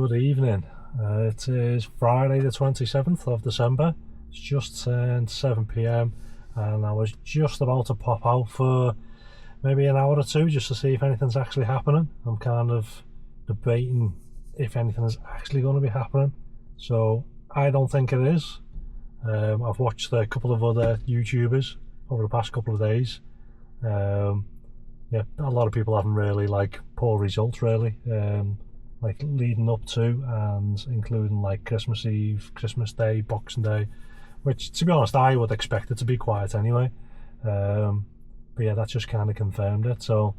Good evening. It is Friday the 27th of December. It's just turned 7 p.m. and I was just about to pop out for maybe an hour or two just to see if anything's actually happening. I'm kind of debating if anything is actually going to be happening. So I don't think it is. I've watched a couple of other YouTubers over the past couple of days. Yeah, a lot of people having really poor results really, leading up to and including Christmas Eve, Christmas Day, Boxing Day, which to be honest I would expect it to be quiet anyway. But yeah, that just kind of confirmed it. So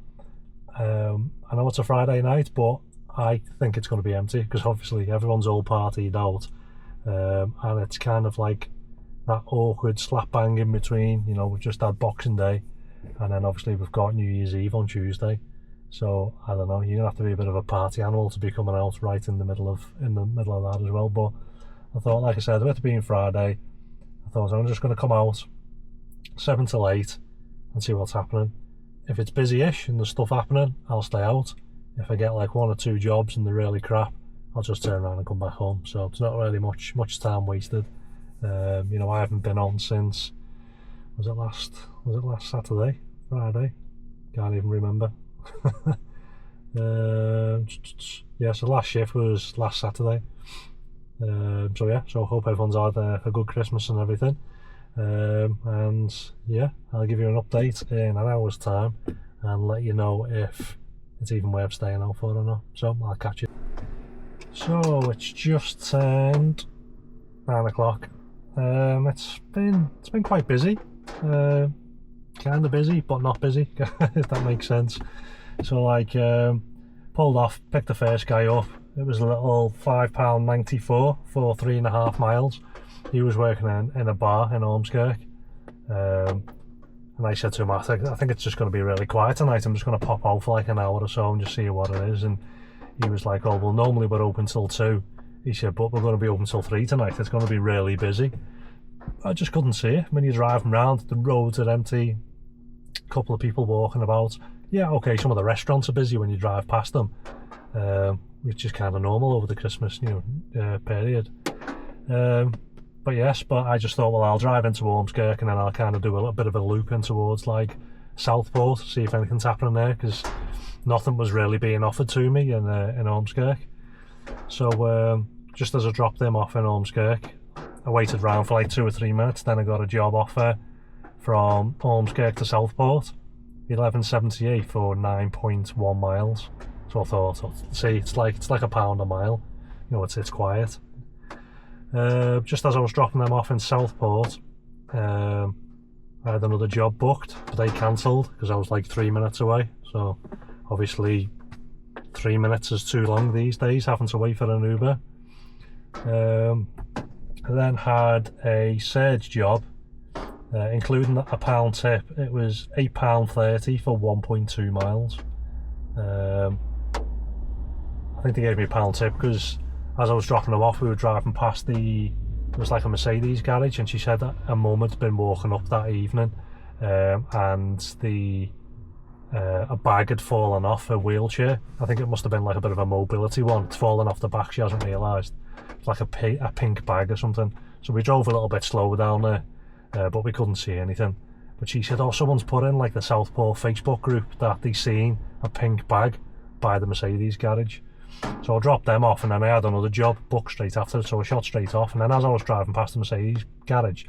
I know it's a Friday night, but I think it's going to be empty because obviously everyone's all partied out, and it's kind of like that awkward slap bang in between. You know, we've just had Boxing Day, and then obviously we've got New Year's Eve on Tuesday. So I don't know, you're gonna have to be a bit of a party animal to be coming out right in the middle of that as well. But I thought, like I said, with it being Friday, I thought I'm just gonna come out 7 till 8 and see what's happening. If it's busy-ish and there's stuff happening, I'll stay out. If I get like 1 or 2 jobs and they're really crap, I'll just turn around and come back home. So it's not really much time wasted. You know, I haven't been on since, was it last Saturday, Friday? Can't even remember. Yeah, so last shift was last Saturday. So yeah, so I hope everyone's had a good Christmas and everything. And yeah, I'll give you an update in an hour's time and let you know if it's even worth staying out for or not. So I'll catch you. So it's just turned 9 o'clock. It's been quite busy. Kind of busy but not busy, if that makes sense. So pulled off, picked the first guy up. It was a little £5.94 for 3.5 miles. He was working in a bar in Ormskirk, and I said to him, I think it's just going to be really quiet tonight. I'm just going to pop out for like an hour or so and just see what it is. And he was like, oh well, normally we're open till 2. He said, but we're going to be open till 3 tonight. It's going to be really busy. I just couldn't see it. When you're driving around, the roads are empty, a couple of people walking about. Yeah, okay, some of the restaurants are busy when you drive past them, which is kind of normal over the Christmas period. But I just thought, well, I'll drive into Ormskirk and then I'll kind of do a little bit of a loop in towards Southport, see if anything's happening there, because nothing was really being offered to me in Ormskirk. So just as I dropped them off in Ormskirk, I waited around for 2 or 3 minutes, then I got a job offer from Ormskirk to Southport, 11.78 for 9.1 miles. So I thought, see, it's like £1 a mile. You know, it's quiet. Just as I was dropping them off in Southport, I had another job booked, but they cancelled because I was 3 minutes away. So obviously 3 minutes is too long these days, having to wait for an Uber. I then had a surge job, including a £1 tip. It was £8.30 for 1.2 miles. I think they gave me a £1 tip because as I was dropping them off, we were driving past there was a Mercedes garage, and she said that a mum had been walking up that evening, and a bag had fallen off her wheelchair. I think it must have been a bit of a mobility one. It's fallen off the back, she hasn't realised. It's like a pink bag or something. So we drove a little bit slower down there, but we couldn't see anything. But she said, oh, someone's put in the Southport Facebook group that they seen a pink bag by the Mercedes garage. So I dropped them off, and then I had another job booked straight after, so I shot straight off. And then as I was driving past the Mercedes garage,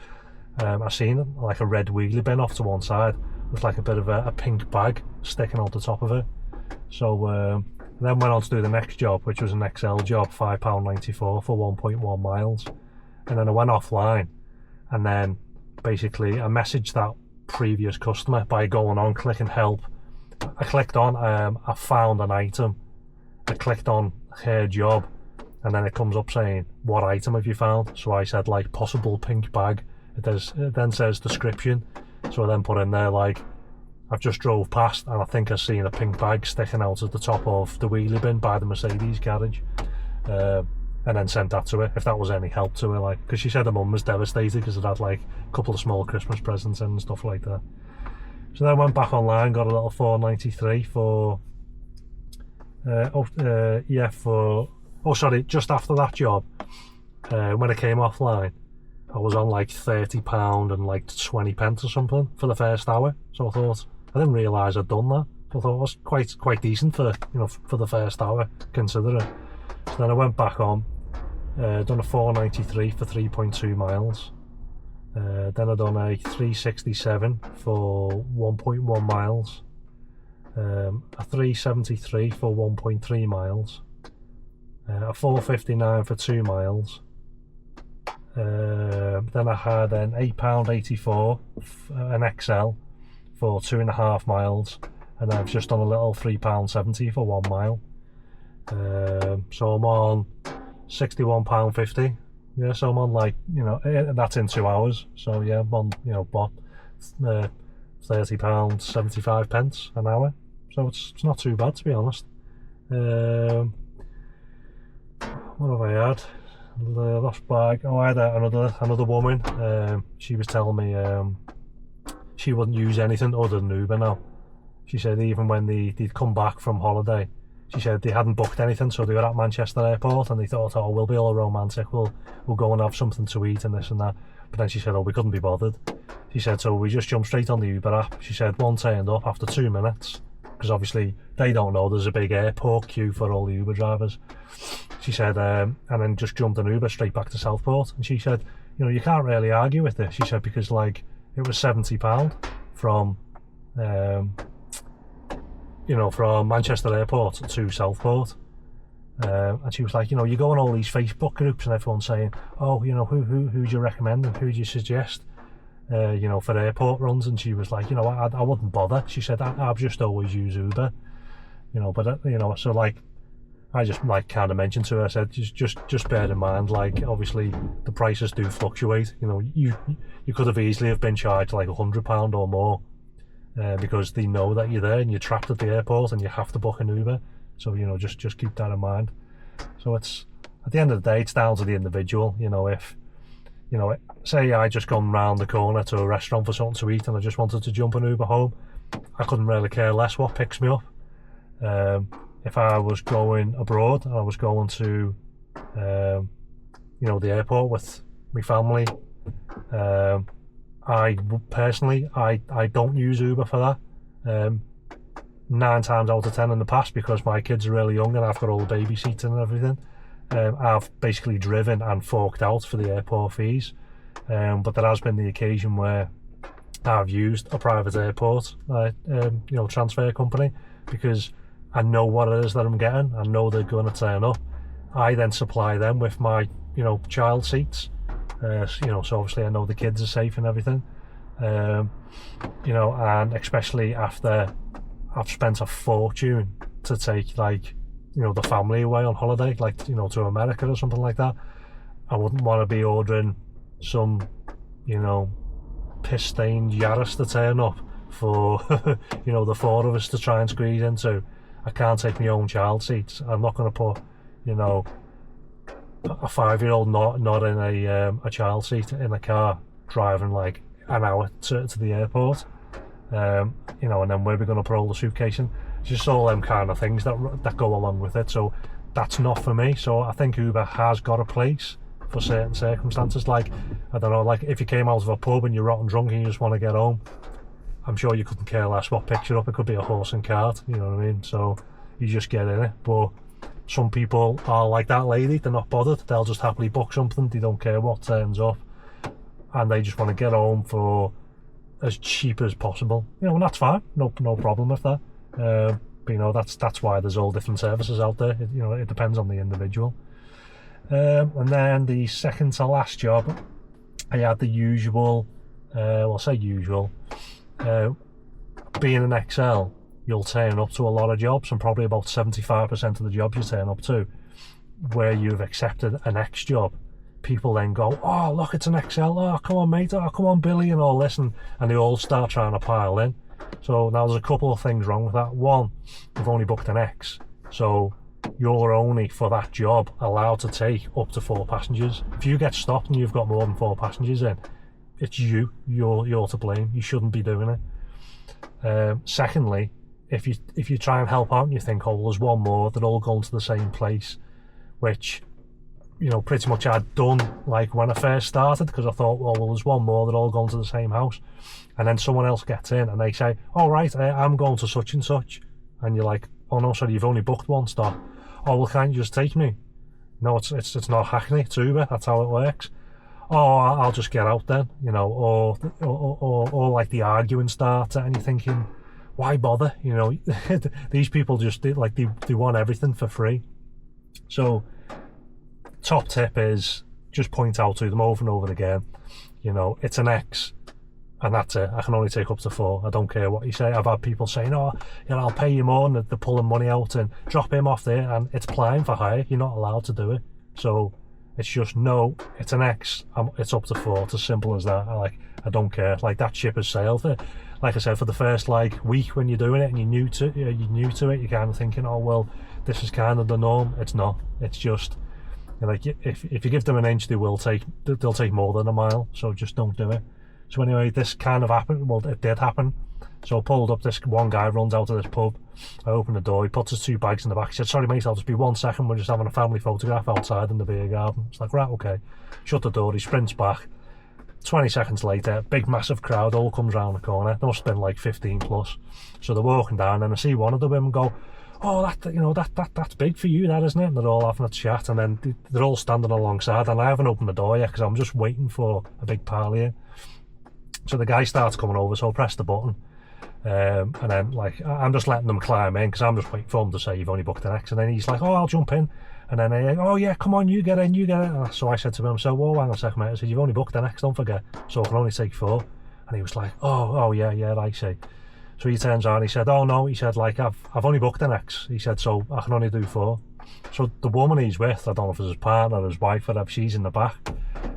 I seen a red wheelie bin off to one side with a bit of a pink bag sticking out the top of it. So then went on to do the next job, which was an XL job, £5.94 for 1.1 miles. And then I went offline, and then basically I messaged that previous customer by going on, clicking help. I clicked on, I found an item. I clicked on her job, and then it comes up saying, what item have you found? So I said possible pink bag. It then says description. So I then put in there I've just drove past and I think I've seen a pink bag sticking out at the top of the wheelie bin by the Mercedes garage, and then sent that to her, if that was any help to her, because she said her mum was devastated because it had a couple of small Christmas presents and stuff like that. So then I went back online, got a little £4.93 for for oh sorry, just after that job, when I came offline, I was on like £30 and like 20 pence or something for the first hour. So I thought, I didn't realise I'd done that. So I thought it was quite decent for, you know, for the first hour, considering. So then I went back on, done a 493 for 3.2 miles. Then I done a 367 for 1.1 miles. A 373 for 1.3 miles. A 459 for 2 miles. Then I had an £8.84 an XL for 2.5 miles, and I've just done a little £3.70 for 1 mile. So I'm on £61.50. Yeah, so I'm on, like, you know, that's in 2 hours. So yeah, I'm on, you know, what, £30.75 pence an hour. So it's not too bad, to be honest. What have I had? The lost bag. Oh, I had another woman. She was telling me she wouldn't use anything other than Uber now. She said even when they'd come back from holiday, she said they hadn't booked anything, so they were at Manchester Airport and they thought, oh, we'll be all romantic, we'll go and have something to eat and this and that. But then she said, oh, we couldn't be bothered. She said, so we just jumped straight on the Uber app. She said one turned up after 2 minutes, because obviously they don't know there's a big airport queue for all the Uber drivers. She said, and then just jumped an Uber straight back to Southport. And she said, you know, you can't really argue with this. She said, because like it was £70 from, you know, from Manchester Airport to Southport. And she was like, you know, you go on all these Facebook groups and everyone's saying, oh, you know, who do you recommend and who do you suggest, you know, for airport runs? And she was like, you know, I wouldn't bother. She said, I've just always used Uber, you know, but you know, so like, I just like kind of mentioned to her, I said, just bear in mind, like, obviously the prices do fluctuate. You know, you could have easily have been charged like £100 or more, because they know that you're there and you're trapped at the airport and you have to book an Uber. So, you know, just keep that in mind. So it's, at the end of the day, it's down to the individual. You know, if, you know, say I just gone round the corner to a restaurant for something to eat and I just wanted to jump an Uber home, I couldn't really care less what picks me up. If I was going abroad and I was going to, you know, the airport with my family, I personally don't use Uber for that. 9 times out of 10 in the past, because my kids are really young and I've got all the baby seats and everything, I've basically driven and forked out for the airport fees. But there has been the occasion where I've used a private airport, you know, transfer company, because I know what it is that I'm getting. I know they're going to turn up. I then supply them with my, you know, child seats. You know, so obviously I know the kids are safe and everything. You know, and especially after I've spent a fortune to take, like, you know, the family away on holiday, like, you know, to America or something like that. I wouldn't want to be ordering some, you know, piss-stained Yaris to turn up for, you know, the 4 of us to try and squeeze into. I can't take my own child seats. I'm not going to put, you know, a 5-year-old not in a child seat in a car driving like an hour to the airport. You know, and then where are we going to put all the suitcase in? Just all them kind of things that go along with it. So that's not for me. So I think Uber has got a place for certain circumstances. Like, I don't know, like if you came out of a pub and you're rotten drunk and you just want to get home, I'm sure you couldn't care less what picks you up. It could be a horse and cart, you know what I mean? So you just get in it. But some people are like that lady, they're not bothered. They'll just happily book something. They don't care what turns up, and they just want to get home for as cheap as possible. You know, and that's fine. No problem with that. But you know, that's why there's all different services out there. You know, it depends on the individual. And then the second to last job, I had the usual. Well, say usual. Being an XL, you'll turn up to a lot of jobs, and probably about 75% of the jobs you turn up to, where you've accepted an X job, people then go, oh look, it's an XL, oh come on mate, oh come on Billy, and all this, and they all start trying to pile in. So now there's a couple of things wrong with that. One, you've only booked an X, so you're only for that job allowed to take up to 4 passengers. If you get stopped and you've got more than 4 passengers in, it's you're to blame. You shouldn't be doing it. Secondly, if you try and help out and you think, oh, there's one more, they're all going to the same place, which, you know, pretty much I'd done like when I first started, because I thought, well, there's one more, they're all going to the same house. And then someone else gets in and they say, all right, I'm going to such and such. And you're like, oh no, sorry, you've only booked one stop. Oh, well, can't you just take me? No, it's not Hackney, it's Uber, that's how it works. Oh, I'll just get out then, you know, or like the arguing starts, and you're thinking, why bother? You know, these people just they want everything for free. So top tip is just point out to them over and over again, you know, it's an X and that's it. I can only take up to 4. I don't care what you say. I've had people saying, oh, you know, I'll pay you more, and they're pulling money out, and drop him off there, and it's applying for hire. You're not allowed to do it. So it's just, no, it's an X, it's up to 4. It's as simple as that. I don't care. Like, that ship has sailed. Like I said, for the first like week when you're doing it and you're new to it, you're kind of thinking, oh well, this is kind of the norm. It's not. It's just, you know, like, if you give them an inch, they'll take more than a mile. So just don't do it. So anyway, this kind of happened. Well, it did happen. So I pulled up, this one guy runs out of this pub. I open the door, he puts his 2 bags in the back. He said, sorry mate, I'll just be 1 second, we're just having a family photograph outside in the beer garden. It's like, right, okay. Shut the door, he sprints back. 20 seconds later, big massive crowd all comes round the corner. There must have been like 15 plus. So they're walking down, and I see one of the women go, oh, that's big for you, that, isn't it? And they're all having a chat, and then they're all standing alongside, and I haven't opened the door yet because I'm just waiting for a big parley. So the guy starts coming over, so I press the button, and then like I'm just letting them climb in because I'm just waiting for him to say you've only booked an X, and then he's like, oh, I'll jump in, and then oh yeah, come on, you get in. So I said to him, so whoa, hang on a second mate, I said, you've only booked an X, don't forget, so I can only take 4. And he was like, oh yeah, I see. So he turns on, he said, oh no, he said, like I've only booked an X, he said, so I can only do 4. So the woman he's with, I don't know if it's his partner or his wife, whatever, she's in the back,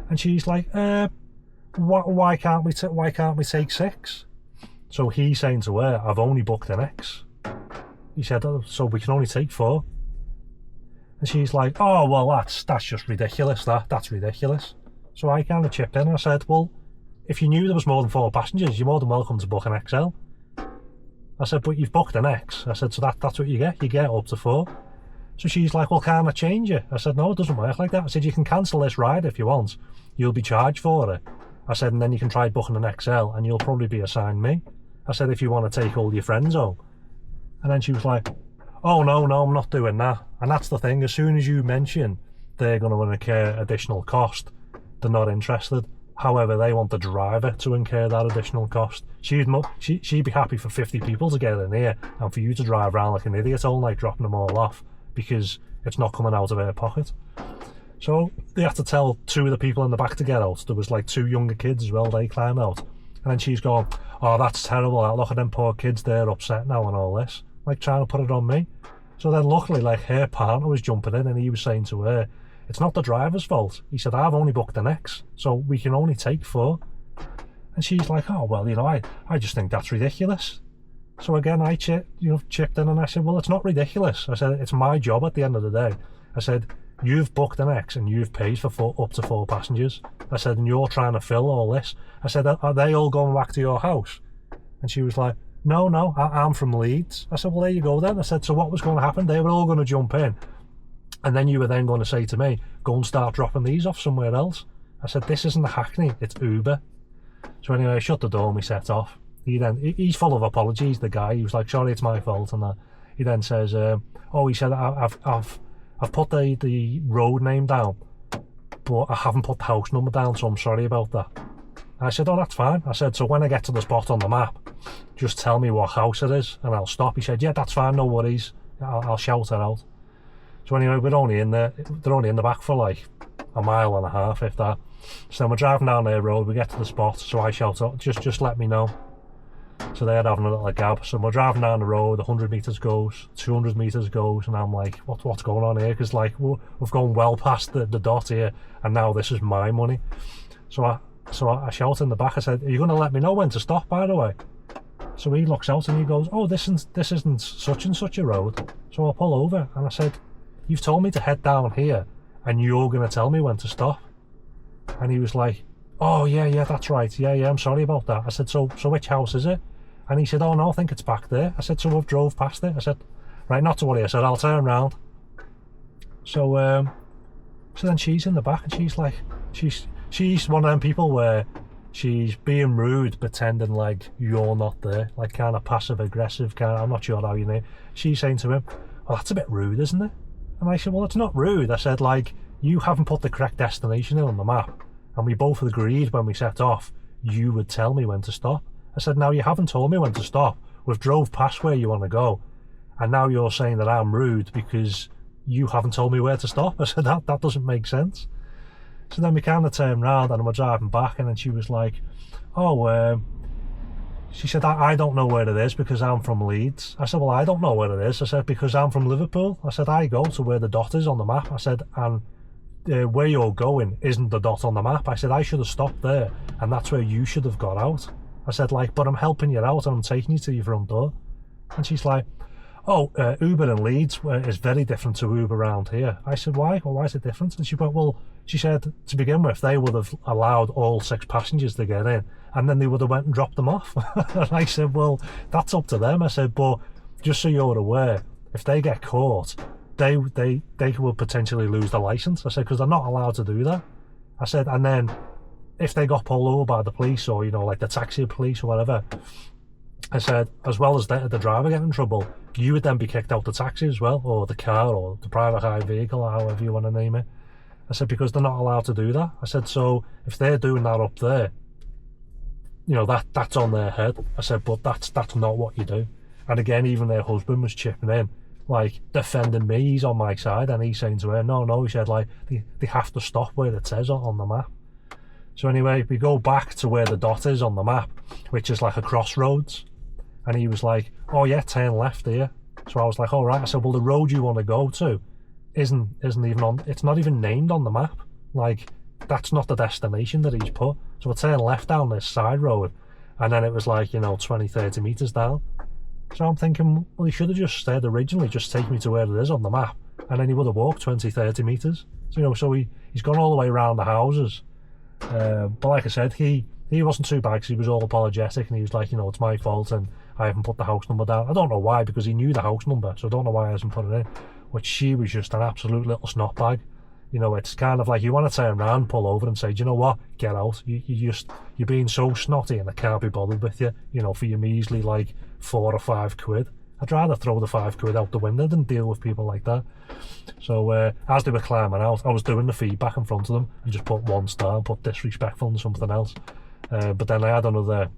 and she's like, why can't we take 6? So he's saying to her, I've only booked an X. He said, oh, so we can only take 4. And she's like, oh well, that's just ridiculous. That's ridiculous. So I kind of chipped in and I said, well, if you knew there was more than 4 passengers, you're more than welcome to book an XL. I said, but you've booked an X. I said, so that's what you get up to 4. So she's like, well, can't I change it? I said, no, it doesn't work like that. I said, you can cancel this ride if you want, you'll be charged for it. I said, and then you can try booking an XL and you'll probably be assigned me. I said, if you want to take all your friends home. And then she was like, oh no, I'm not doing that. And that's the thing, as soon as you mention they're going to incur additional cost, they're not interested. However, they want the driver to incur that additional cost. She'd be happy for 50 people to get in here and for you to drive around like an idiot all night, dropping them all off because it's not coming out of her pocket. So they had to tell 2 of the people in the back to get out. There was like 2 younger kids as well, they climbed out. And then she's going, oh, that's terrible, look at them poor kids, they're upset now and all this. Like, trying to put it on me. So then luckily, like, her partner was jumping in and he was saying to her, it's not the driver's fault. He said, I've only booked an X, so we can only take 4. And she's like, oh, well, you know, I just think that's ridiculous. So again, I chipped in and I said, well, it's not ridiculous. I said, it's my job at the end of the day. I said, you've booked an X and you've paid for up to 4 passengers. I said, and you're trying to fill all this. I said, are they all going back to your house? And she was like, no, I'm from Leeds. I said, well, there you go then. I said, so what was going to happen? They were all going to jump in. And then you were then going to say to me, go and start dropping these off somewhere else. I said, this isn't a Hackney, it's Uber. So anyway, I shut the door and we set off. He's full of apologies, the guy. He was like, sorry, it's my fault. And he then says, he said, I've put the road name down, but I haven't put the house number down, so I'm sorry about that. And I said, oh, that's fine. I said, so when I get to the spot on the map, just tell me what house it is and I'll stop. He said, yeah, that's fine, no worries. I'll shout it out. So anyway, they're only in the back for like a mile and a half, if that. So then we're driving down their road, we get to the spot, so I shout out, just let me know. So they're having a little gab. So we're driving down the road, 100 metres goes, 200 metres goes, and I'm like, what's going on here? Because like we've gone well past the dot here, and now this is my money. So I shout in the back, I said, are you going to let me know when to stop, by the way? So he looks out and he goes, oh, this isn't such and such a road. So I'll pull over, and I said, you've told me to head down here, and you're going to tell me when to stop. And he was like, oh yeah, that's right, yeah, I'm sorry about that. I said, so which house is it? And he said, oh no, I think it's back there. I said, so we've drove past it. I said, right, not to worry. I said, I'll turn round. So so then she's in the back and she's like, she's one of them people where she's being rude, pretending like you're not there, like kind of passive aggressive, kind of, I'm not sure how you name. She's saying to him, well, that's a bit rude, isn't it? And I said, well, it's not rude. I said, like, you haven't put the correct destination in on the map, and we both agreed when we set off you would tell me when to stop. I said, now you haven't told me when to stop. We've drove past where you want to go, and now you're saying that I'm rude because you haven't told me where to stop. I said, that doesn't make sense. So then we kind of turned round and we're driving back, and then she was like, oh, she said, I don't know where it is because I'm from Leeds. I said, well, I don't know where it is. I said, because I'm from Liverpool. I said, I go to where the dot is on the map. I said, and where you're going isn't the dot on the map. I said, I should have stopped there, and that's where you should have got out. I said, like, but I'm helping you out and I'm taking you to your front door. And she's like, oh, Uber in Leeds is very different to Uber around here. I said, why? Well, why is it different? And she went, well, she said, to begin with, they would have allowed all 6 passengers to get in, and then they would have went and dropped them off. And I said, well, that's up to them. I said, but just so you're aware, if they get caught, they will potentially lose their license. I said, because they're not allowed to do that. I said, and then if they got pulled over by the police, or, you know, like the taxi police or whatever, I said, as well as the driver getting in trouble, you would then be kicked out the taxi as well, or the car, or the private hire vehicle, or however you want to name it. I said, because they're not allowed to do that. I said, so if they're doing that up there, you know, that's on their head. I said, but that's not what you do. And again, even their husband was chipping in, like, defending me. He's on my side, and he's saying to her, no, he said, like, they have to stop where it says on the map. So anyway, we go back to where the dot is on the map, which is like a crossroads. And he was like, oh yeah, turn left here. So I was like, all right. I said, well, the road you want to go to isn't even on, it's not even named on the map. Like, that's not the destination that he's put. So we'll turn left down this side road, and then it was like, you know, 20-30 metres down. So I'm thinking, well, he should have just said originally, just take me to where it is on the map, and then he would have walked 20-30 metres. So, you know, so he's gone all the way around the houses. But like I said, he wasn't too bad because he was all apologetic, and he was like, you know, it's my fault and I haven't put the house number down. I don't know why, because he knew the house number, so I don't know why he hasn't put it in. But she was just an absolute little snot bag. You know, it's kind of like you want to turn around, pull over and say, do you know what, get out. You're being so snotty and I can't be bothered with you, you know, for your measly like 4 or 5 quid. I'd rather throw the 5 quid out the window than deal with people like that. So as they were climbing out, I was doing the feedback in front of them and just put 1 star and put disrespectful and something else. But then I had another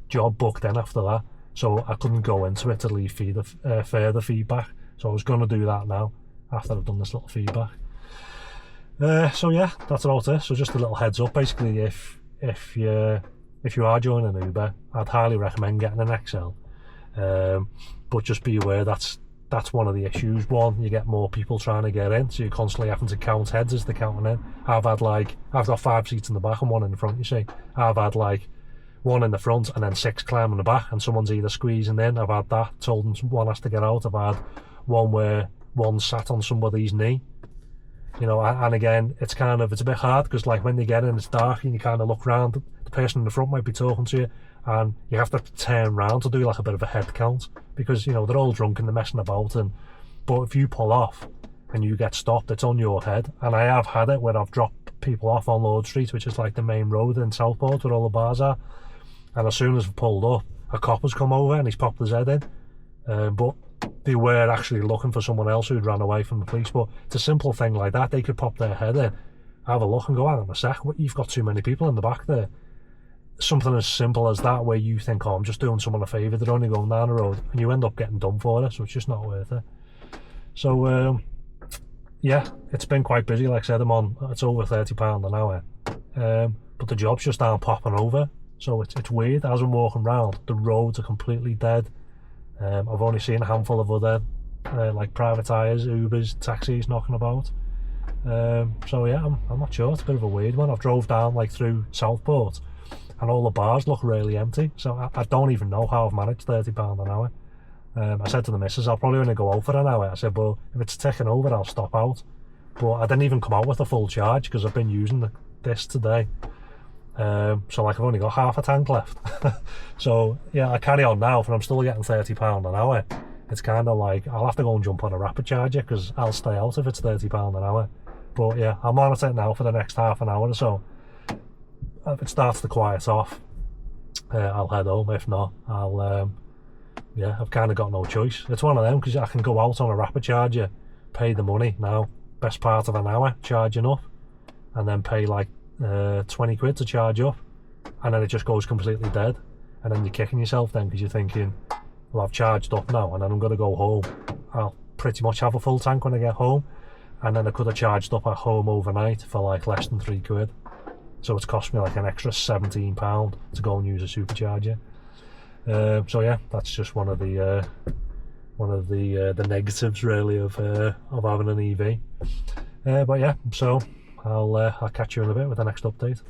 job booked in after that, so I couldn't go into it to leave further feedback. So I was going to do that now after I've done this little feedback. So yeah, that's about it. So just a little heads up, basically, if you are joining Uber, I'd highly recommend getting an XL. But just be aware that's one of the issues. One, you get more people trying to get in, so you're constantly having to count heads as they're counting in. I've got 5 seats in the back and 1 in the front, you see. I've had like 1 in the front and then 6 climbing the back, and someone's either squeezing in. I've had that, told them one has to get out. I've had one where one sat on somebody's knee. You know, and again, it's a bit hard because, like, when they get in, it's dark and you kind of look round. The person in the front might be talking to you, and you have to turn round to do like a bit of a head count because, you know, they're all drunk and they're messing about. But if you pull off and you get stopped, it's on your head. And I have had it where I've dropped people off on Lord Street, which is like the main road in Southport where all the bars are. And as soon as I've pulled up, a cop has come over and he's popped his head in. But they were actually looking for someone else who'd ran away from the police. But it's a simple thing like that. They could pop their head in, have a look and go, hang on a sec, you've got too many people in the back there. Something as simple as that, where you think, oh, I'm just doing someone a favour, they're only going down the road, and you end up getting done for it, so it's just not worth it. So yeah, it's been quite busy. Like I said, it's over £30 an hour, but the jobs just aren't popping over. So it's weird. As I'm walking around, the roads are completely dead. I've only seen a handful of other like private hires, Ubers, taxis knocking about. So yeah, I'm not sure. It's a bit of a weird one. I've drove down like through Southport, and all the bars look really empty. So I don't even know how I've managed £30 an hour. I said to the missus, I'll probably only go out for an hour. I said, well, if it's ticking over, I'll stop out. But I didn't even come out with a full charge because I've been using this today. So like I've only got half a tank left. So yeah, I carry on now, and I'm still getting £30 an hour. it's kind of like I'll have to go and jump on a rapid charger because I'll stay out if it's £30 an hour. But yeah, I'll monitor it now for the next half an hour or so. If it starts to quiet off, I'll head home. If not, I'll yeah, I've kind of got no choice. It's one of them because I can go out on a rapid charger, pay the money now, best part of an hour charging up, and then pay like 20 quid to charge up, and then it just goes completely dead, and then you're kicking yourself then because you're thinking, well, I've charged up now and then I'm going to go home. I'll pretty much have a full tank when I get home, and then I could have charged up at home overnight for like less than 3 quid. So it's cost me like an extra £17 to go and use a supercharger. So yeah, that's just one of the negatives really of having an EV. But yeah, so I'll catch you in a bit with the next update.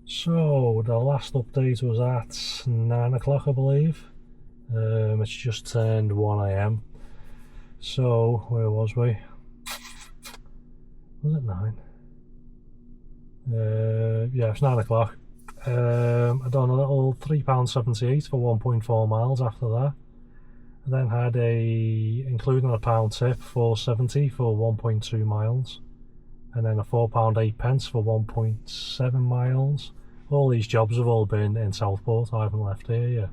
So the last update was at 9 o'clock, I believe. It's just turned 1 AM. So where was we? Was it 9? Yeah, it's 9 o'clock. I done a little £3.78 for 1.4 miles after that. I then had including a pound tip, £4.70 for 1.2 miles. And then a £4.08 for 1.7 miles. All these jobs have all been in Southport, I haven't left here yet.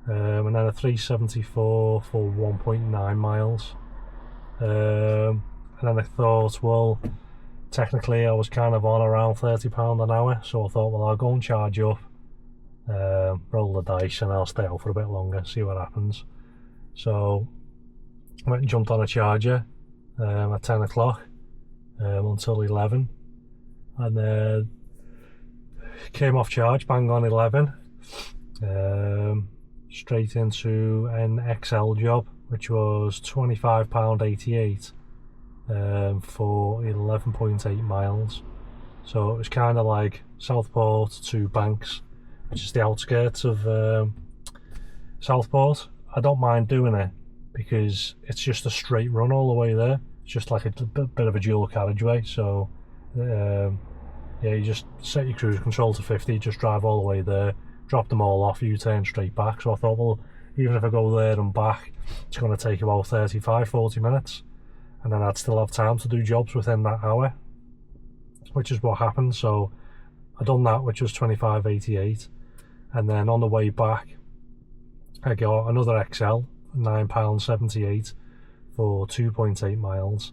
And then a £3.74 for 1.9 miles. And then I thought, well, technically I was kind of on around £30 an hour, so I thought, well, I'll go and charge up, roll the dice, and I'll stay out for a bit longer, see what happens. So I went and jumped on a charger at 10 o'clock until 11, and then came off charge bang on 11, straight into an XL job, which was £25.88 for 11.8 miles. So it was kind of like Southport to Banks, which is the outskirts of Southport. I don't mind doing it because it's just a straight run all the way there. It's just like a bit of a dual carriageway, so yeah, you just set your cruise control to 50, just drive all the way there, drop them all off, you turn straight back. So I thought, well, even if I go there and back, it's going to take about 35-40 minutes, and then I'd still have time to do jobs within that hour, which is what happened. So I done that, which was £25.88, and then on the way back I got another XL, £9.78 for 2.8 miles,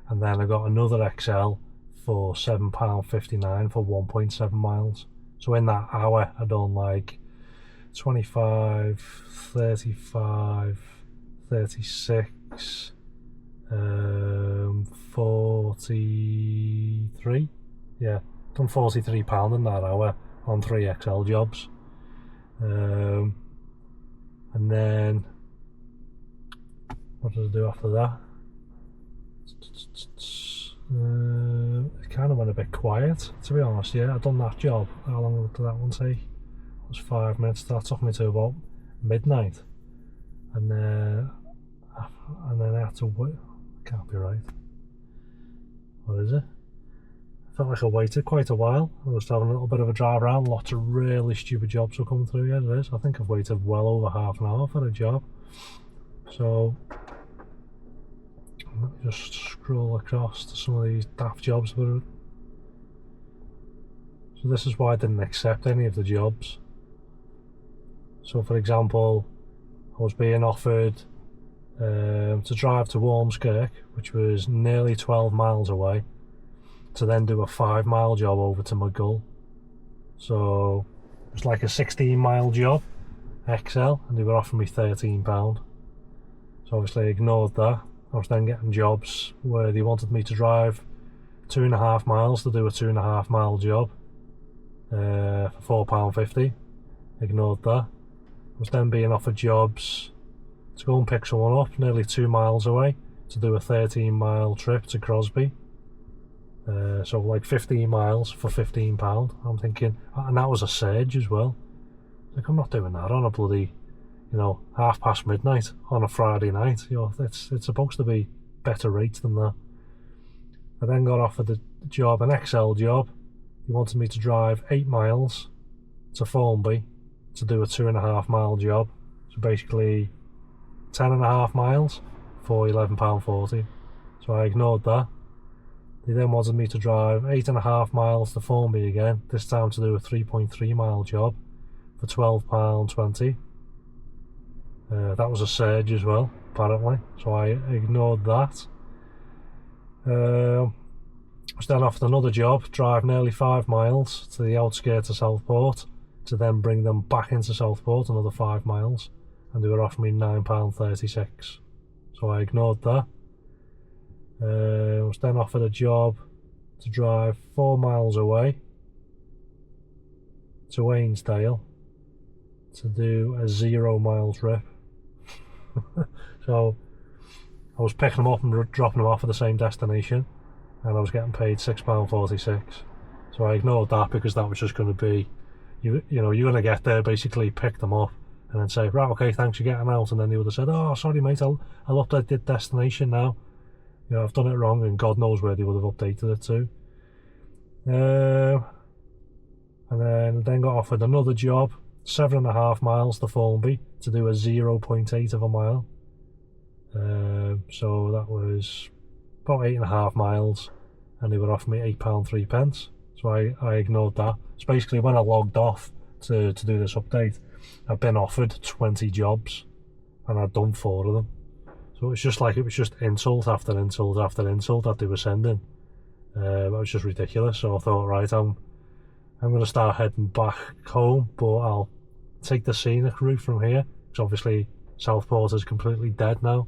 and then I got another XL for £7.59 for 1.7 miles. So in that hour I done like 25, 35, 36, 43, yeah, done £43 in that hour on 3 XL jobs. And then what did I do after that? It kind of went a bit quiet, to be honest. Yeah, I'd done that job. How long did that one take? It was 5 minutes. That took me to about midnight, and then I had to wait. Can't be right. What is it? I felt like I waited quite a while. I was having a little bit of a drive around. Lots of really stupid jobs were coming through. Yeah, it is. I think I've waited well over half an hour for a job. So let me just scroll across to some of these daft jobs. So this is why I didn't accept any of the jobs. So for example, I was being offered to drive to Ormskirk, which was nearly 12 miles away, to then do a 5-mile job over to Maghull. So it was like a 16-mile job, XL, and they were offering me £13. So obviously I ignored that. I was then getting jobs where they wanted me to drive 2.5 miles to do a 2.5-mile job for £4.50. Ignored that. I was then being offered jobs to go and pick someone up nearly 2 miles away to do a 13-mile trip to Crosby. So like 15 miles for £15. I'm thinking, and that was a surge as well. Like, I'm not doing that on a bloody, midnight on a Friday night. It's supposed to be better rates than that. I then got offered a job, an XL job. He wanted me to drive 8 miles to Formby to do a 2.5-mile job. So basically 10.5 miles for £11.40. So I ignored that. They then wanted me to drive 8.5 miles to Formby again, this time to do a 3.3 mile job for £12.20. That was a surge as well, apparently, so I ignored that. I was then offered another job, drive nearly 5 miles to the outskirts of Southport, to then bring them back into Southport another 5 miles, and they were offering me £9.36. So I ignored that. I was then offered a job to drive 4 miles away to Waynesdale to do a 0 mile trip. So I was picking them up and dropping them off at the same destination, and I was getting paid £6.46. So I ignored that because that was just going to be, you know, you're going to get there, basically pick them up and then say, right, okay, thanks for getting out, and then they would have said, oh, sorry mate, I'll update the destination now. You know, I've done it wrong, and God knows where they would have updated it to. And then got offered another job, 7.5 miles to Formby to do a 0.8 of a mile. So that was about 8.5 miles, and they were offering me £8.03. So I ignored that. It's basically when I logged off to do this update, I've been offered 20 jobs, and I'd done 4 of them. So it was just insult after insult after insult that they were sending. That was just ridiculous. So I thought, right, I'm going to start heading back home, but I'll take the scenic route from here, because obviously Southport is completely dead now.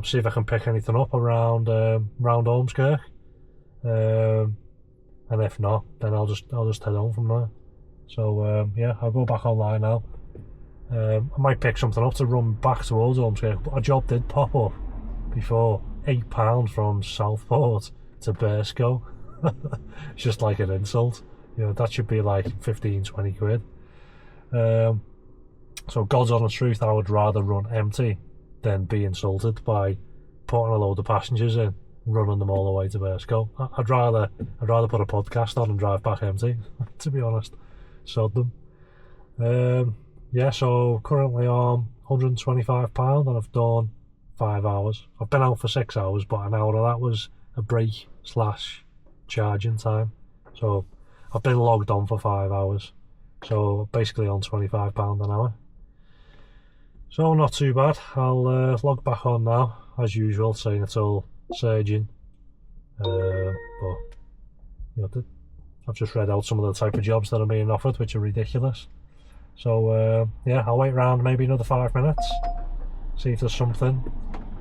See if I can pick anything up around Ormskirk, and if not, then I'll just head home from there. So yeah, I'll go back online now. I might pick something up to run back towards Ormskirk, but a job did pop up before, £8 from Southport to Burscough. It's just like an insult, you know. That should be like 15-20 quid. So God's honest truth, I would rather run empty than be insulted by putting a load of passengers in, running them all the way to Burscough. I'd rather put a podcast on and drive back empty, to be honest. Sod them. Yeah, so currently on £125, and I've done 5 hours. I've been out for 6 hours, but an hour of that was a break / charging time. So I've been logged on for 5 hours. So basically on £25 an hour. So not too bad. I'll log back on now, as usual, saying it's all surging. But you know, I've just read out some of the type of jobs that are being offered, which are ridiculous. So yeah, I'll wait around maybe another 5 minutes, see if there's something.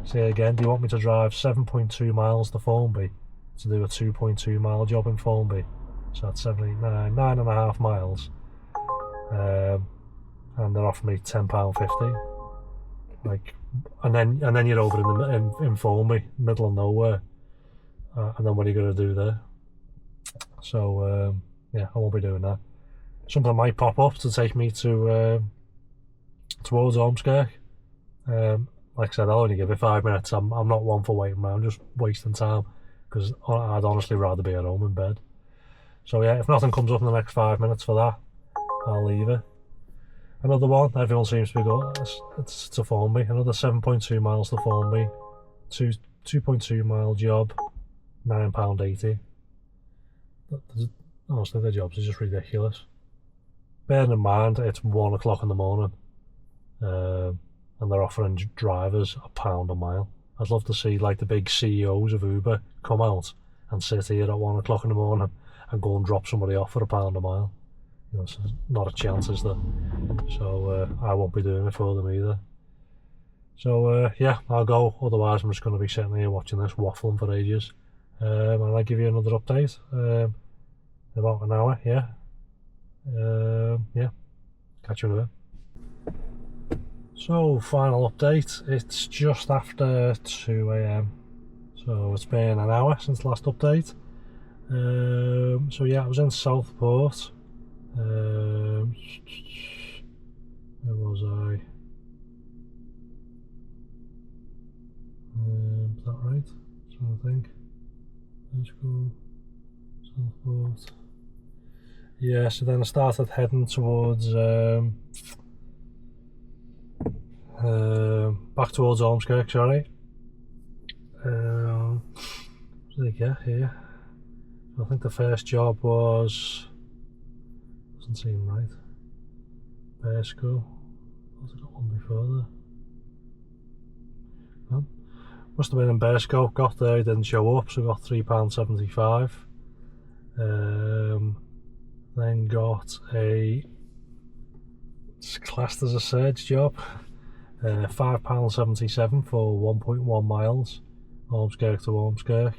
See again, do you want me to drive 7.2 miles to Formby to do a 2.2 mile job in Formby? So that's 9.5 miles. And they're offering me £10.50. Like, and then you're over in Formby, middle of nowhere. And then what are you going to do there? So yeah, I won't be doing that. Something might pop up to take me to towards Ormskirk. Like I said, I'll only give it 5 minutes. I'm not one for waiting around, just wasting time, because I'd honestly rather be at home in bed. So yeah, if nothing comes up in the next 5 minutes for that, I'll leave it. Another one, everyone seems to be good. It's to Formby. Another 7.2 miles to Formby. 2.2 mile job, £9.80. Honestly, their jobs are just ridiculous. Bearing in mind, it's 1 o'clock in the morning, and they're offering drivers £1 a mile. I'd love to see like the big CEOs of Uber come out and sit here at 1 o'clock in the morning and go and drop somebody off for £1 a mile. You know, so not a chance, is there? So I won't be doing it for them either. So yeah, I'll go. Otherwise, I'm just going to be sitting here watching this waffling for ages. And I'll give you another update about an hour. Yeah. Yeah. Catch you in a bit. So final update. It's just after 2 AM. So it's been an hour since last update. So yeah, I was in Southport. Where was I? Is that right? I'm trying to think. Let's go Southport. Yeah, so then I started heading towards back towards Ormskirk, sorry. What did I get here? I think the first job was, doesn't seem right, Bearscough. I got one before there. No. Must have been in Bearscough. Got there, didn't show up, so got £3.75. Then got it's classed as a surge job, £5.77 for 1.1 miles, Ormskirk to Ormskirk.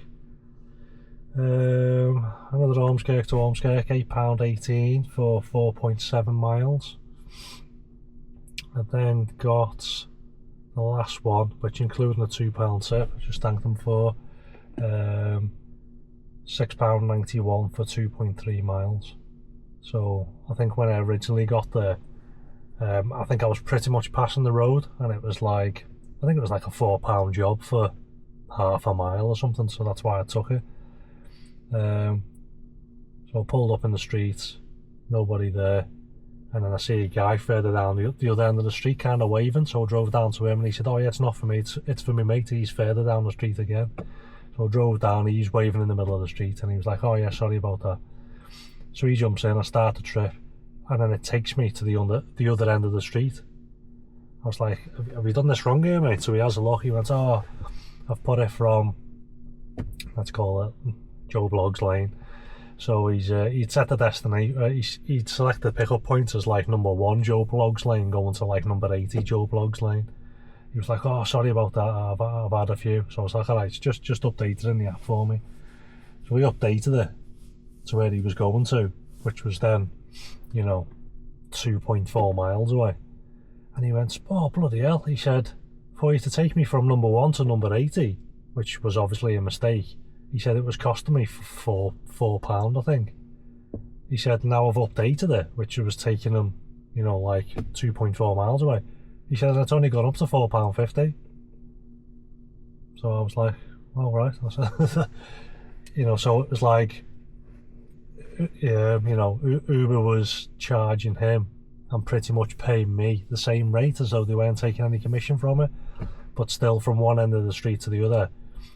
Another Ormskirk to Ormskirk, £8.18 for 4.7 miles. I then got the last one, which including a £2 tip, I just thanked them for, £6.91 for 2.3 miles. So I think when I originally got there, I think I was pretty much passing the road, and it was like, I think it was like a £4 job for half a mile or something, so that's why I took it. So I pulled up in the street, nobody there, and then I see a guy further down the other end of the street kind of waving, so I drove down to him and he said, oh yeah, it's not for me, it's for my mate, he's further down the street again. So I drove down, he's waving in the middle of the street, and he was like, oh yeah, sorry about that. So he jumps in, I start the trip, and then it takes me to the other end of the street. I was like, have you done this wrong here, mate? So he has a look, he went, oh, I've put it from, let's call it Joe Bloggs Lane. So he'd set the destination, he'd select the pickup point as like number 1 Joe Bloggs Lane going to like number 80 Joe Bloggs Lane. He was like, oh, sorry about that, I've had a few. So I was like, alright, just update it in the app for me. So we updated it to where he was going to, which was then, 2.4 miles away. And he went, oh, bloody hell. He said, for you to take me from number 1 to number 80, which was obviously a mistake, he said it was costing me for £4, I think. He said, now I've updated it, which was taking him, like 2.4 miles away. He said, it's only gone up to £4.50. So I was like, all right. So it was like, Uber was charging him and pretty much paying me the same rate as though they weren't taking any commission from it. But still, from one end of the street to the other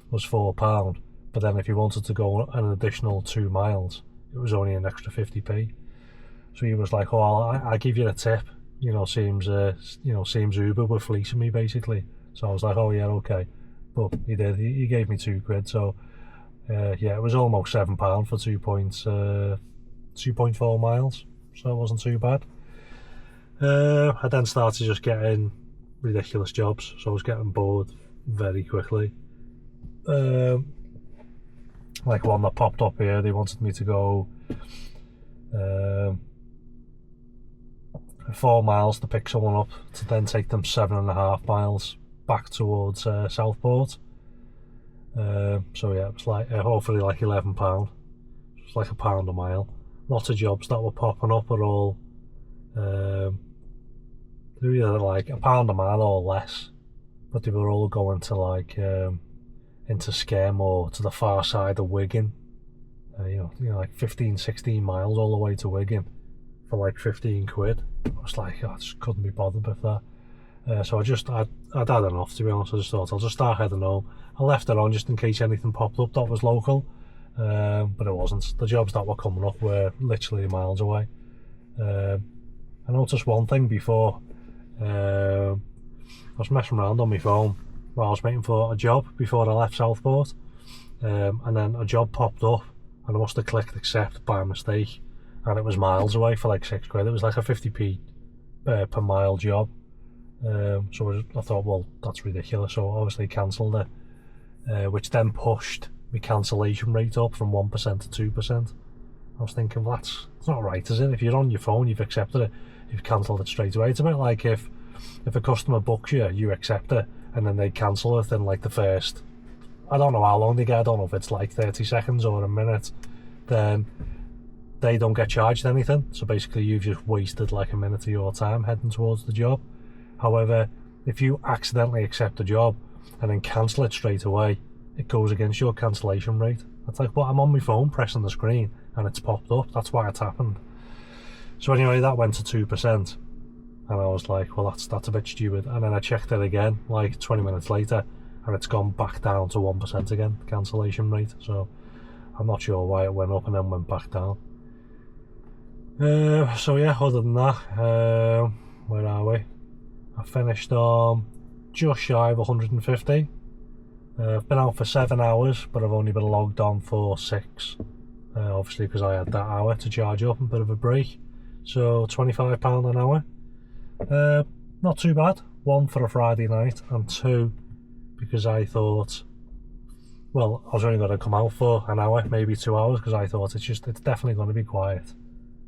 was £4. But then if you wanted to go an additional 2 miles, it was only an extra 50p. So he was like, oh, I'll give you a tip. Seems Uber were fleecing me basically. So I was like, oh yeah, okay. But he did. He gave me £2. So yeah, it was almost £7 for 2.4 miles. So it wasn't too bad. I then started just getting ridiculous jobs. So I was getting bored very quickly. Like one that popped up here, they wanted me to go 4 miles to pick someone up, to then take them 7.5 miles back towards Southport. So yeah, it was like hopefully like £11. It was like £1 a mile. Lots of jobs that were popping up are all they were either like £1 a mile or less, but they were all going to like into Skelmersdale or to the far side of Wigan. Like 15-16 miles all the way to Wigan for like £15. I was like, I just couldn't be bothered with that. So I'd had enough, to be honest. I just thought I'll just start heading home. I left it on just in case anything popped up that was local, but it wasn't. The jobs that were coming up were literally miles away. I noticed one thing before. I was messing around on my phone while I was waiting for a job before I left Southport, and then a job popped up and I must have clicked accept by mistake, and it was miles away for like £6. It was like a 50p per mile job. So I thought, well, that's ridiculous, so I obviously cancelled it, which then pushed my cancellation rate up from 1% to 2%. I was thinking, well, it's not right, is it? If you're on your phone, you've accepted it, you've cancelled it straight away. It's a bit like if a customer books you, you accept it, and then they cancel it in like the first, I don't know how long they get, I don't know if it's like 30 seconds or a minute, then they don't get charged anything. So basically you've just wasted like a minute of your time heading towards the job. However, if you accidentally accept a job and then cancel it straight away, it goes against your cancellation rate. It's like, well, I'm on my phone pressing the screen and it's popped up. That's why it's happened. So anyway, that went to 2%. And I was like, well, that's a bit stupid. And then I checked it again, like 20 minutes later, and it's gone back down to 1% again, the cancellation rate. So I'm not sure why it went up and then went back down. So yeah, other than that, where are we? I finished on just shy of 150. I've been out for 7 hours, but I've only been logged on for 6. Obviously because I had that hour to charge up and a bit of a break. So £25 an hour. Not too bad. 1 for a Friday night, and 2 because I thought, well, I was only going to come out for an hour, maybe 2 hours, because I thought it's definitely going to be quiet.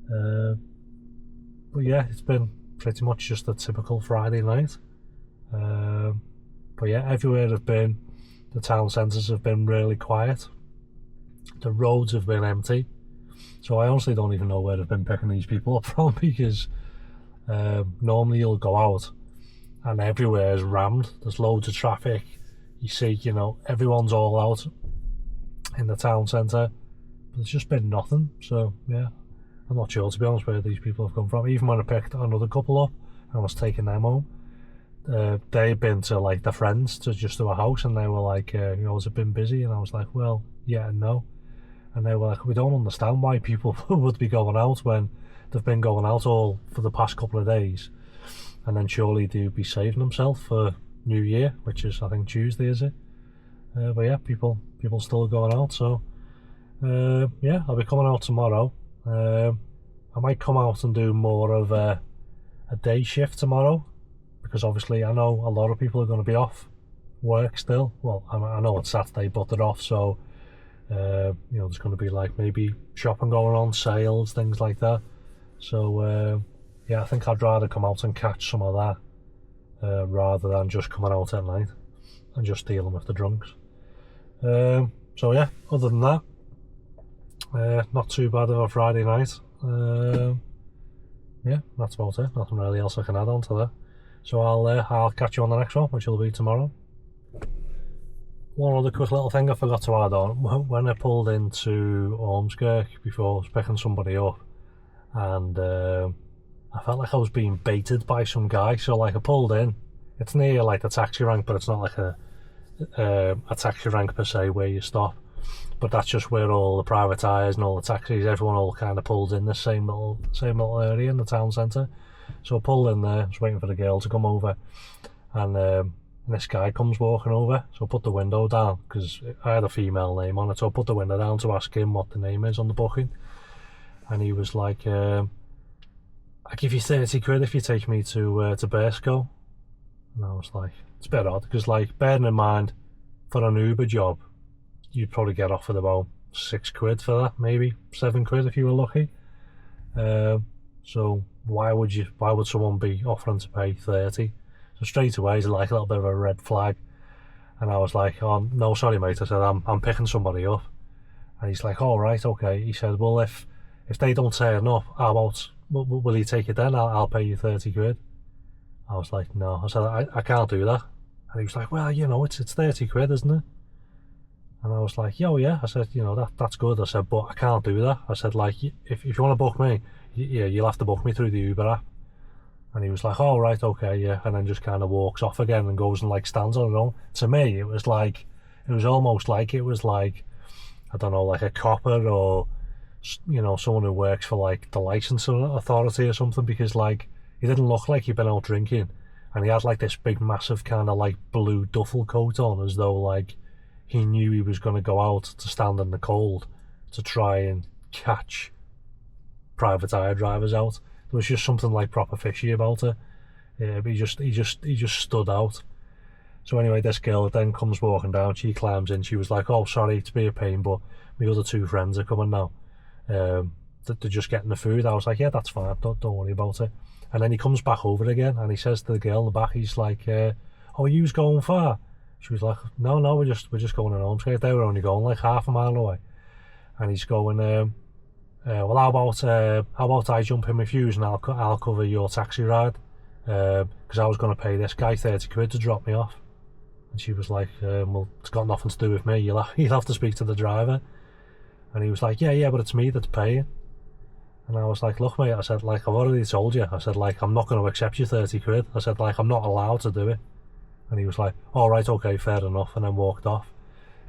But yeah, it's been pretty much just a typical Friday night. But yeah, everywhere I've been, the town centres have been really quiet. The roads have been empty. So I honestly don't even know where they've been picking these people up from, because normally you'll go out and everywhere is rammed. There's loads of traffic. You see, you know, everyone's all out in the town centre. But there's just been nothing. So yeah, I'm not sure, to be honest, where these people have come from. Even when I picked another couple up and I was taking them home, they'd been to like their friends to just do a house, and they were like, you know, has it been busy? And I was like, well, yeah and no. And they were like, we don't understand why people would be going out when they've been going out all for the past couple of days, and then surely they'd be saving themselves for New Year, which is I think Tuesday, is it? But yeah, people still going out. So yeah, I'll be coming out tomorrow. I might come out and do more of a day shift tomorrow, because obviously I know a lot of people are going to be off work still. Well, I know it's Saturday, but they're off, so you know, there's going to be like maybe shopping going on, sales, things like that. So yeah, I think I'd rather come out and catch some of that rather than just coming out at night and just dealing with the drunks. So yeah, other than that, not too bad of a Friday night. Yeah, that's about it. Nothing really else I can add on to that. So I'll catch you on the next one, which will be tomorrow. One other quick little thing I forgot to add on. When I pulled into Ormskirk before, I was picking somebody up, and I felt like I was being baited by some guy. So like I pulled in, it's near like the taxi rank, but it's not like a taxi rank per se where you stop, but that's just where all the private tyres and all the taxis, everyone all kind of pulls in the same little area in the town centre. So I pulled in there, I was waiting for the girl to come over, and this guy comes walking over. So I put the window down, because I had a female name on it, so I put the window down to ask him what the name is on the booking, and he was like, I'll give you 30 quid if you take me to Bersco. And I was like, it's a bit odd, because like, bearing in mind, for an Uber job, you'd probably get offered about 6 quid for that, maybe 7 quid if you were lucky. So why would someone be offering to pay 30? So straight away it's like a little bit of a red flag. And I was like, oh no, sorry mate, I said I'm picking somebody up. And he's like, all right, okay. He said, well, if they don't turn up, how about, will you take it then? I'll pay you 30 quid. I was like, no. I said, I can't do that. And he was like, well, you know, it's 30 quid, isn't it? And I was like, yo, yeah. I said, you know, that's good. I said, but I can't do that. I said, like, if you want to book me, yeah, you'll have to book me through the Uber app. And he was like, oh, right, okay, yeah. And then just kind of walks off again and goes and like stands on his own. To me, it was almost like it was like, I don't know, like a copper, or, you know, someone who works for like the licensing authority or something, because like he didn't look like he'd been out drinking, and he had like this big massive kind of like blue duffel coat on, as though like he knew he was going to go out to stand in the cold to try and catch private hire drivers out. There was just something like proper fishy about it. Yeah, but he just stood out. So anyway, this girl then comes walking down. She climbs in. She was like, "Oh, sorry to be a pain, but my other 2 friends are coming now. They're just getting the food." I was like, "Yeah, that's fine. Don't worry about it." And then he comes back over again, and he says to the girl in the back, he's like, "Oh, are you going far?" She was like, "No, we're just going in Ormskirk." They were only going like half a mile away, and he's going, "Well, how about I jump in with you and I'll cover your taxi ride, because I was going to pay this guy 30 quid to drop me off." And she was like, "Well, it's got nothing to do with me. You'll have to speak to the driver." And he was like, "Yeah, but it's me that's paying." And I was like, look mate, I said, like, I've already told you, I said, like, I'm not going to accept you 30 quid. I said, like, I'm not allowed to do it. And he was like, all right, okay, fair enough, and then walked off.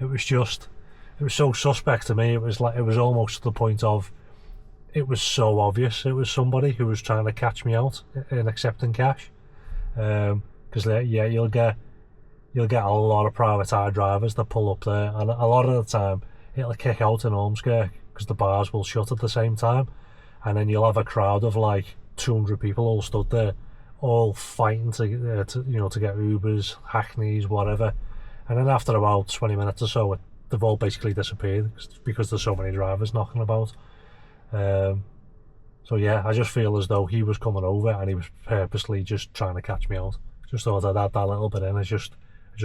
It was so suspect to me. It was almost to the point of, it was so obvious it was somebody who was trying to catch me out in accepting cash. Because yeah, you'll get a lot of private hire drivers that pull up there, and a lot of the time it'll kick out in Ormskirk because the bars will shut at the same time, and then you'll have a crowd of like 200 people all stood there, all fighting to get Ubers, Hackneys, whatever. And then after about 20 minutes or so, they've all basically disappeared because there's so many drivers knocking about. So yeah, I just feel as though he was coming over and he was purposely just trying to catch me out. Just thought I'd add that little bit in. I just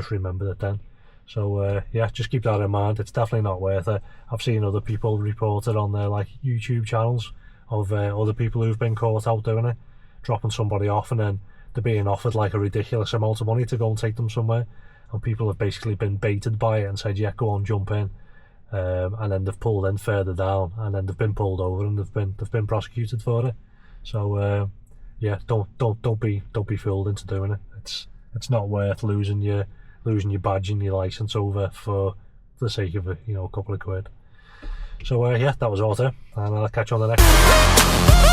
remembered it then. So yeah, just keep that in mind. It's definitely not worth it. I've seen other people report it on their like YouTube channels of other people who've been caught out doing it, dropping somebody off, and then they're being offered like a ridiculous amount of money to go and take them somewhere, and people have basically been baited by it and said, yeah, go on, jump in, and then they've pulled in further down, and then they've been pulled over and they've been prosecuted for it. So yeah, don't be fooled into doing it. It's not worth losing your badge and your license over for the sake of a couple of quid. So yeah, that was all, and I'll catch you on the next one.